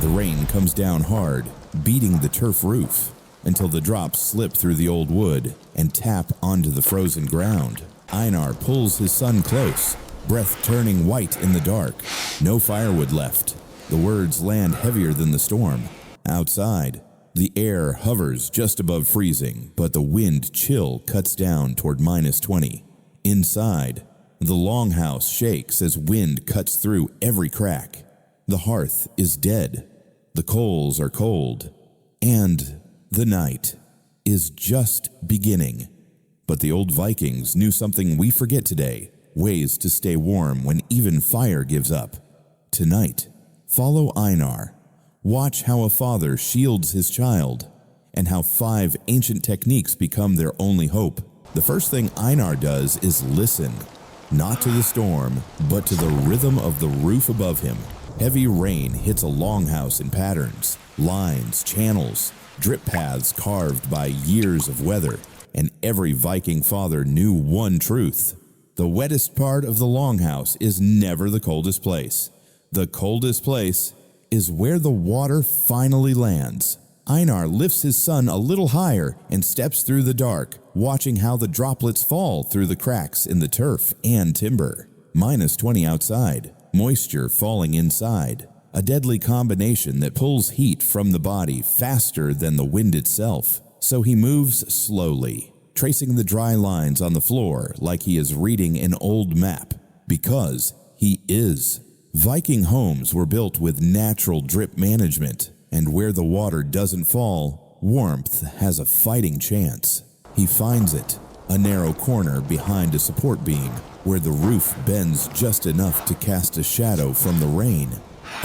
The rain comes down hard, beating the turf roof, until the drops slip through the old wood and tap onto the frozen ground. Einar pulls his son close, breath turning white in the dark. No firewood left. The words land heavier than the storm. Outside, the air hovers just above freezing, but the wind chill cuts down toward -20. Inside, the longhouse shakes as wind cuts through every crack. The hearth is dead. The coals are cold. And the night is just beginning. But the old Vikings knew something we forget today, ways to stay warm when even fire gives up. Tonight, follow Einar. Watch how a father shields his child, and how 5 ancient techniques become their only hope. The first thing Einar does is listen, not to the storm, but to the rhythm of the roof above him. Heavy rain hits a longhouse in patterns, lines, channels, drip paths carved by years of weather, and every Viking father knew one truth. The wettest part of the longhouse is never the coldest place. The coldest place is where the water finally lands. Einar lifts his son a little higher and steps through the dark, watching how the droplets fall through the cracks in the turf and timber. -20 outside, moisture falling inside. A deadly combination that pulls heat from the body faster than the wind itself. So he moves slowly, tracing the dry lines on the floor like he is reading an old map. Because he is. Viking homes were built with natural drip management, and where the water doesn't fall, warmth has a fighting chance. He finds it, a narrow corner behind a support beam, where the roof bends just enough to cast a shadow from the rain.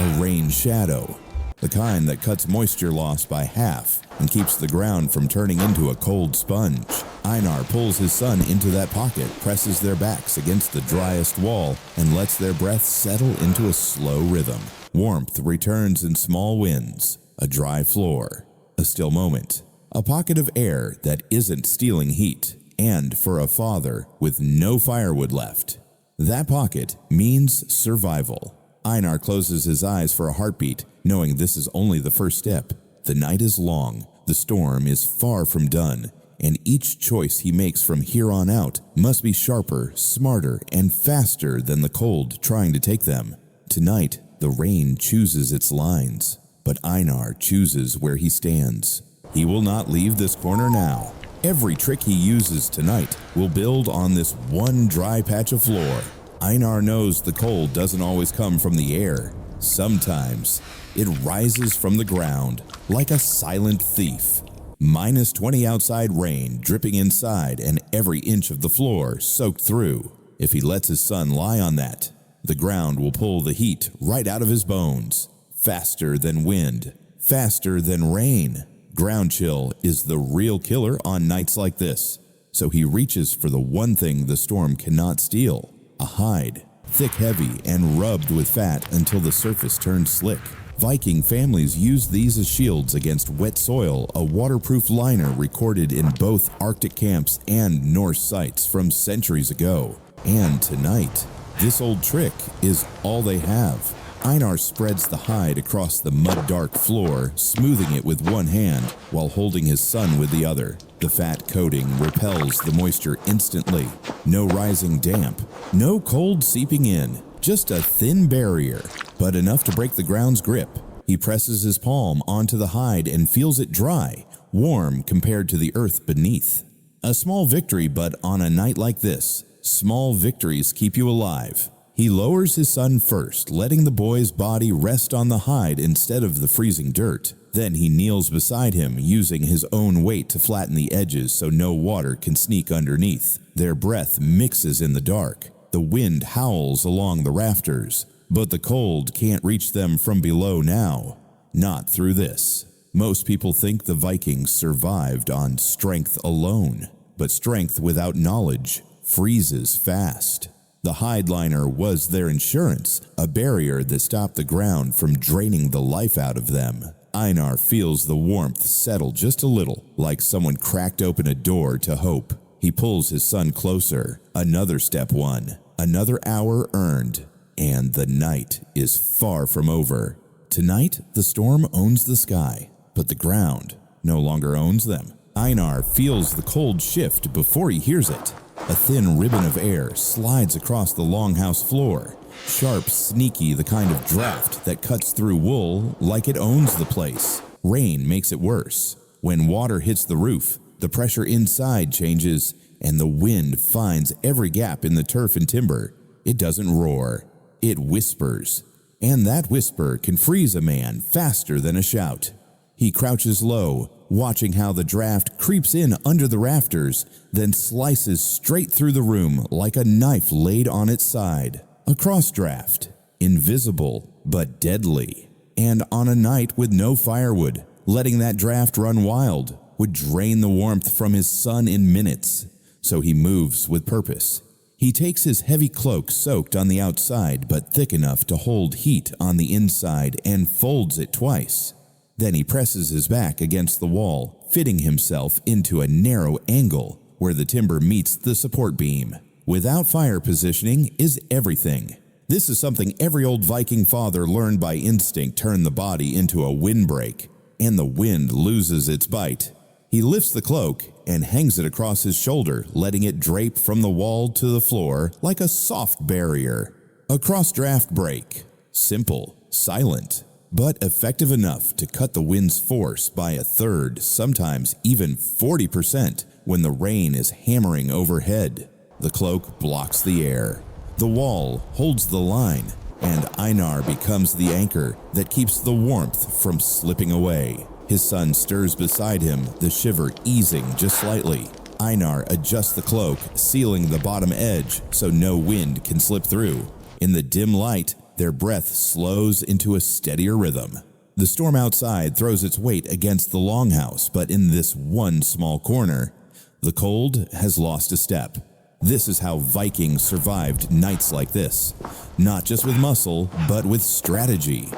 A rain shadow, the kind that cuts moisture loss by half and keeps the ground from turning into a cold sponge. Einar pulls his son into that pocket, presses their backs against the driest wall, and lets their breath settle into a slow rhythm. Warmth returns in small winds, a dry floor, a still moment, a pocket of air that isn't stealing heat, and for a father with no firewood left, that pocket means survival. Einar closes his eyes for a heartbeat, knowing this is only the first step. The night is long, the storm is far from done, and each choice he makes from here on out must be sharper, smarter, and faster than the cold trying to take them. Tonight, the rain chooses its lines, but Einar chooses where he stands. He will not leave this corner now. Every trick he uses tonight will build on this one dry patch of floor. Einar knows the cold doesn't always come from the air. Sometimes it rises from the ground like a silent thief. -20 outside rain dripping inside and every inch of the floor soaked through. If he lets his son lie on that, the ground will pull the heat right out of his bones. Faster than wind, faster than rain. Ground chill is the real killer on nights like this. So he reaches for the one thing the storm cannot steal. A hide, thick, heavy, and rubbed with fat until the surface turns slick. Viking families used these as shields against wet soil, a waterproof liner recorded in both Arctic camps and Norse sites from centuries ago. And tonight, this old trick is all they have. Einar spreads the hide across the mud-dark floor, smoothing it with one hand while holding his son with the other. The fat coating repels the moisture instantly. No rising damp, no cold seeping in, just a thin barrier, but enough to break the ground's grip. He presses his palm onto the hide and feels it dry, warm compared to the earth beneath. A small victory, but on a night like this, small victories keep you alive. He lowers his son first, letting the boy's body rest on the hide instead of the freezing dirt. Then he kneels beside him, using his own weight to flatten the edges so no water can sneak underneath. Their breath mixes in the dark. The wind howls along the rafters, but the cold can't reach them from below now. Not through this. Most people think the Vikings survived on strength alone, but strength without knowledge freezes fast. The hide liner was their insurance, a barrier that stopped the ground from draining the life out of them. Einar feels the warmth settle just a little, like someone cracked open a door to hope. He pulls his son closer. Another step won, another hour earned, and the night is far from over. Tonight, the storm owns the sky, but the ground no longer owns them. Einar feels the cold shift before he hears it. A thin ribbon of air slides across the longhouse floor. Sharp, sneaky, the kind of draft that cuts through wool like it owns the place. Rain makes it worse. When water hits the roof, the pressure inside changes, and the wind finds every gap in the turf and timber. It doesn't roar, it whispers. And that whisper can freeze a man faster than a shout. He crouches low, watching how the draft creeps in under the rafters, then slices straight through the room like a knife laid on its side. A cross draft, invisible but deadly. And on a night with no firewood, letting that draft run wild would drain the warmth from his sun in minutes. So he moves with purpose. He takes his heavy cloak soaked on the outside but thick enough to hold heat on the inside and folds it twice. Then he presses his back against the wall, fitting himself into a narrow angle where the timber meets the support beam. Without fire positioning is everything. This is something every old Viking father learned by instinct turn the body into a windbreak, and the wind loses its bite. He lifts the cloak and hangs it across his shoulder, letting it drape from the wall to the floor like a soft barrier. A cross-draft break. Simple, silent, but effective enough to cut the wind's force by a third, sometimes even 40% when the rain is hammering overhead. The cloak blocks the air. The wall holds the line, and Einar becomes the anchor that keeps the warmth from slipping away. His son stirs beside him, the shiver easing just slightly. Einar adjusts the cloak, sealing the bottom edge so no wind can slip through. In the dim light, their breath slows into a steadier rhythm. The storm outside throws its weight against the longhouse, but in this one small corner, the cold has lost a step. This is how Vikings survived nights like this, not just with muscle, but with strategy.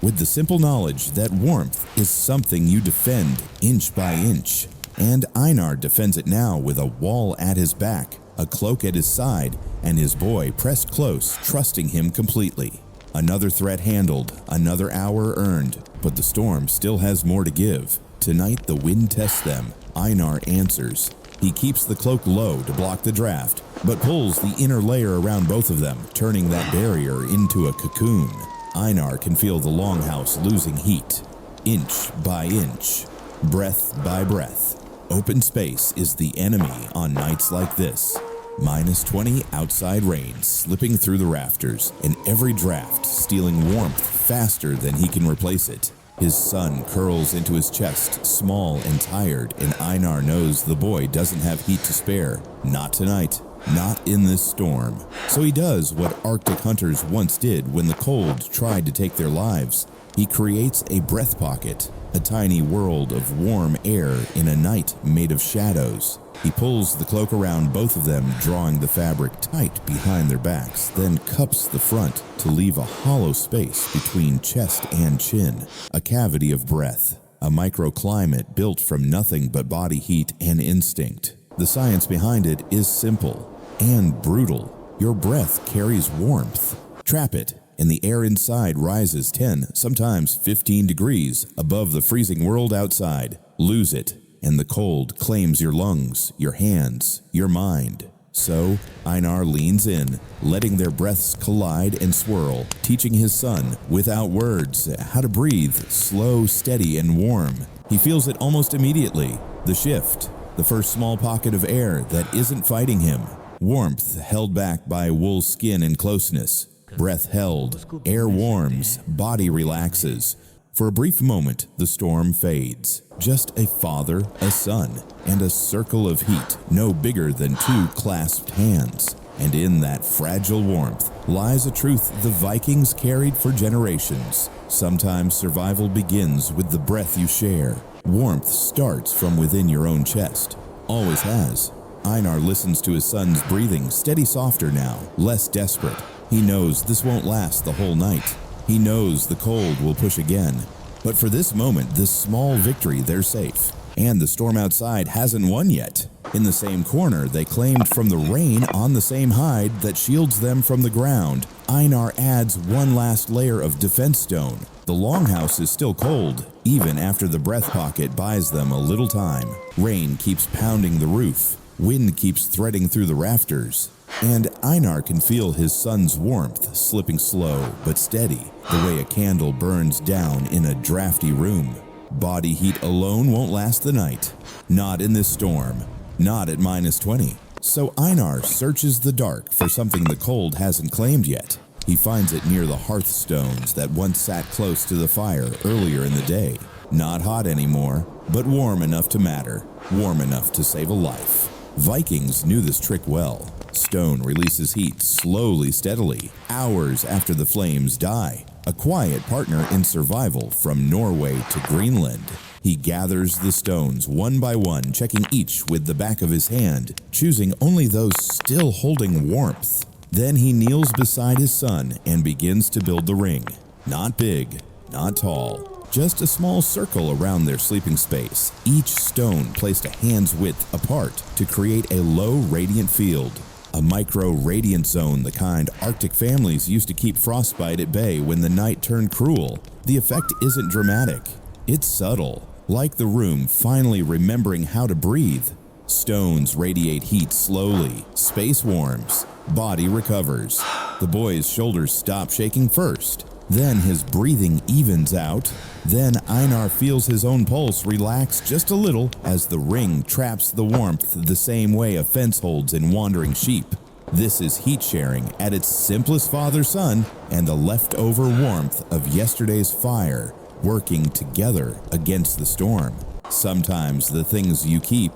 With the simple knowledge that warmth is something you defend inch by inch. And Einar defends it now with a wall at his back, a cloak at his side, and his boy pressed close, trusting him completely. Another threat handled, another hour earned, but the storm still has more to give. Tonight the wind tests them. Einar answers. He keeps the cloak low to block the draft, but pulls the inner layer around both of them, turning that barrier into a cocoon. Einar can feel the longhouse losing heat, inch by inch, breath by breath. Open space is the enemy on nights like this. -20 outside rain slipping through the rafters, and every draft stealing warmth faster than he can replace it. His son curls into his chest, small and tired, and Einar knows the boy doesn't have heat to spare. Not tonight. Not in this storm. So he does what Arctic hunters once did when the cold tried to take their lives. He creates a breath pocket, a tiny world of warm air in a night made of shadows. He pulls the cloak around both of them, drawing the fabric tight behind their backs, then cups the front to leave a hollow space between chest and chin, a cavity of breath, a microclimate built from nothing but body heat and instinct. The science behind it is simple and brutal. Your breath carries warmth. Trap it, and the air inside rises 10, sometimes 15 degrees above the freezing world outside. Lose it, and the cold claims your lungs, your hands, your mind. So Einar leans in, letting their breaths collide and swirl, teaching his son, without words, how to breathe, slow, steady, and warm. He feels it almost immediately, the shift. The first small pocket of air that isn't fighting him. Warmth held back by wool skin and closeness. Breath held. Air warms. Body relaxes. For a brief moment, the storm fades. Just a father, a son, and a circle of heat no bigger than two clasped hands. And in that fragile warmth lies a truth the Vikings carried for generations. Sometimes survival begins with the breath you share. Warmth starts from within your own chest. Always has. Einar listens to his son's breathing, steady softer now, less desperate. He knows this won't last the whole night. He knows the cold will push again. But for this moment, this small victory, they're safe. And the storm outside hasn't won yet. In the same corner, they claimed from the rain on the same hide that shields them from the ground, Einar adds one last layer of defense stone. The longhouse is still cold, even after the breath pocket buys them a little time. Rain keeps pounding the roof, wind keeps threading through the rafters, and Einar can feel his son's warmth slipping slow but steady, the way a candle burns down in a drafty room. Body heat alone won't last the night. Not in this storm. Not at -20. So Einar searches the dark for something the cold hasn't claimed yet. He finds it near the hearthstones that once sat close to the fire earlier in the day. Not hot anymore, but warm enough to matter. Warm enough to save a life. Vikings knew this trick well. Stone releases heat slowly, steadily, hours after the flames die. A quiet partner in survival from Norway to Greenland. He gathers the stones one by one, checking each with the back of his hand, choosing only those still holding warmth. Then he kneels beside his son and begins to build the ring. Not big, not tall, just a small circle around their sleeping space, each stone placed a hand's width apart to create a low radiant field. A micro-radiant zone, the kind Arctic families used to keep frostbite at bay when the night turned cruel. The effect isn't dramatic. It's subtle, like the room finally remembering how to breathe. Stones radiate heat slowly, space warms, body recovers. The boy's shoulders stop shaking first. Then his breathing evens out. Then Einar feels his own pulse relax just a little as the ring traps the warmth the same way a fence holds in wandering sheep. This is heat sharing at its simplest father-son and the leftover warmth of yesterday's fire working together against the storm. Sometimes the things you keep,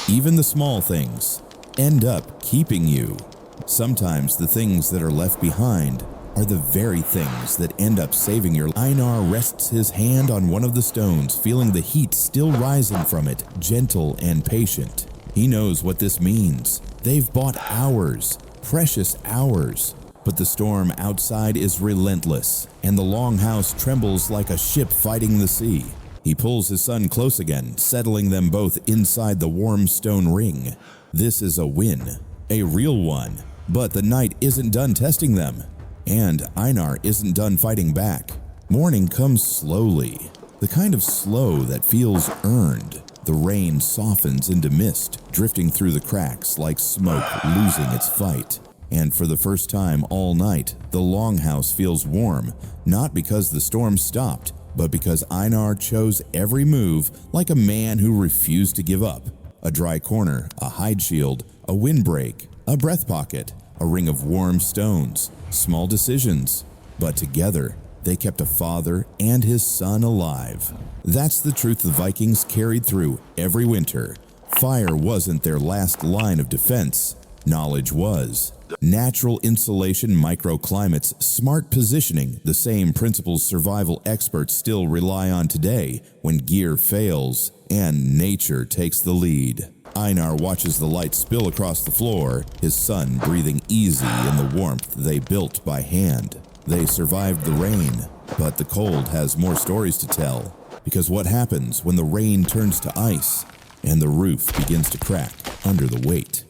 even the small things, end up keeping you. Sometimes the things that are left behind are the very things that end up saving your life. Einar rests his hand on one of the stones, feeling the heat still rising from it, gentle and patient. He knows what this means. They've bought hours, precious hours. But the storm outside is relentless, and the longhouse trembles like a ship fighting the sea. He pulls his son close again, settling them both inside the warm stone ring. This is a win, a real one. But the night isn't done testing them. And Einar isn't done fighting back. Morning comes slowly, the kind of slow that feels earned. The rain softens into mist, drifting through the cracks like smoke losing its fight. And for the first time all night, the longhouse feels warm, not because the storm stopped, but because Einar chose every move like a man who refused to give up. A dry corner, a hide shield, a windbreak, a breath pocket, a ring of warm stones. Small decisions, but together they kept a father and his son alive. That's the truth the Vikings carried through every winter. Fire wasn't their last line of defense. Knowledge was. Natural insulation, microclimates, smart positioning, the same principles survival experts still rely on today when gear fails and nature takes the lead. Einar watches the light spill across the floor, his son breathing easy in the warmth they built by hand. They survived the rain, but the cold has more stories to tell, because what happens when the rain turns to ice and the roof begins to crack under the weight?